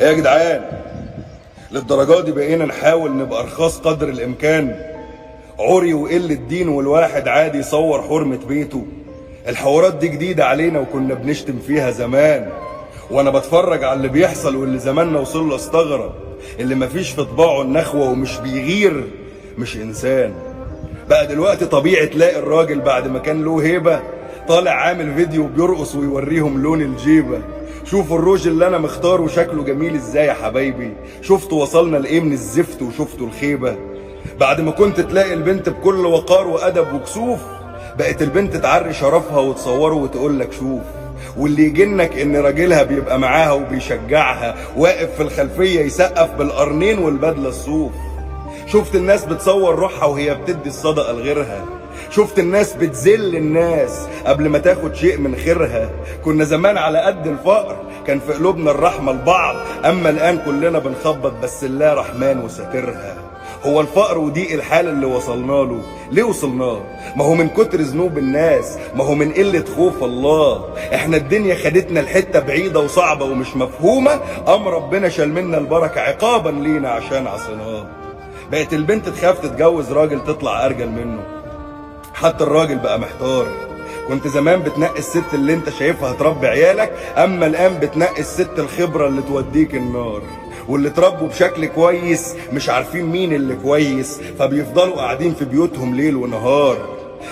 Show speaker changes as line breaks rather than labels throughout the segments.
ايه يا جدعان، للدرجة دي بقينا نحاول نبقى ارخاص قدر الامكان؟ عري وقلة دين والواحد عادي يصور حرمة بيته. الحوارات دي جديدة علينا وكنا بنشتم فيها زمان، وانا بتفرج على اللي بيحصل واللي زماننا وصل له استغرب. اللي مفيش في طباعه النخوة ومش بيغير مش انسان. بقى دلوقتي طبيعي تلاقي الراجل بعد ما كان له هيبة طالع عامل فيديو بيرقص ويوريهم لون الجيبة. شوفوا الروج اللي انا مختاره شكله جميل ازاي يا حبايبي، شفتوا وصلنا لايه من الزفت وشفتوا الخيبة. بعد ما كنت تلاقي البنت بكل وقار وادب وكسوف، بقت البنت تعري شرفها وتصوره وتقولك شوف. واللي يجنك ان راجلها بيبقى معاها وبيشجعها واقف في الخلفية يسقف بالقرنين والبدلة الصوف. شفت الناس بتصور روحها وهي بتدي الصدقة لغيرها. شفت الناس بتذل الناس قبل ما تاخد شيء من خيرها. كنا زمان على قد الفقر كان في قلوبنا الرحمة لبعض، اما الان كلنا بنخبط بس الله رحمن وساترها. هو الفقر وضيق الحال اللي وصلنا له ليه وصلناه؟ ما هو من كتر ذنوب الناس، ما هو من قلة خوف الله. احنا الدنيا خدتنا لحتة بعيدة وصعبة ومش مفهومة، قام ربنا شال منا البركة عقابا لينا عشان عصيناه. بقت البنت تخاف تتجوز راجل تطلع ارجل منه، حتى الراجل بقى محتار. كنت زمان بتنقي الست اللي انت شايفها تربي عيالك، اما الان بتنقي الست الخبرة اللي توديك النار. واللي تربوا بشكل كويس مش عارفين مين اللي كويس، فبيفضلوا قاعدين في بيوتهم ليل ونهار.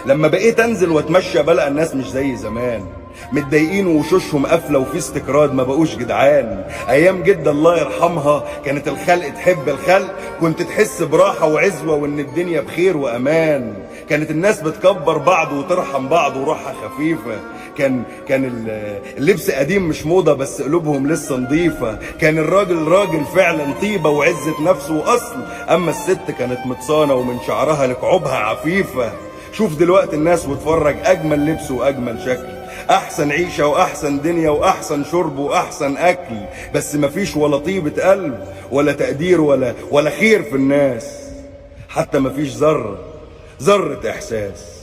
لما بقيت انزل واتمشى بلقى الناس مش زي زمان، متضايقين ووشوشهم قافله وفي استكراد، ما بقوش جدعان. ايام جده الله يرحمها كانت الخلق تحب الخلق، كنت تحس براحه وعزوه وان الدنيا بخير وامان. كانت الناس بتكبر بعض وترحم بعض وروحها خفيفه. كان اللبس قديم مش موضه بس قلوبهم لسه نظيفه. كان الراجل راجل فعلا طيبه وعزه نفسه واصل، اما الست كانت متصانه ومن شعرها لكعوبها عفيفه. شوف دلوقتي الناس واتفرج، اجمل لبس واجمل شكل، احسن عيشة واحسن دنيا واحسن شرب واحسن اكل، بس مفيش ولا طيبة قلب ولا تقدير ولا خير في الناس. حتى مفيش ذرة احساس.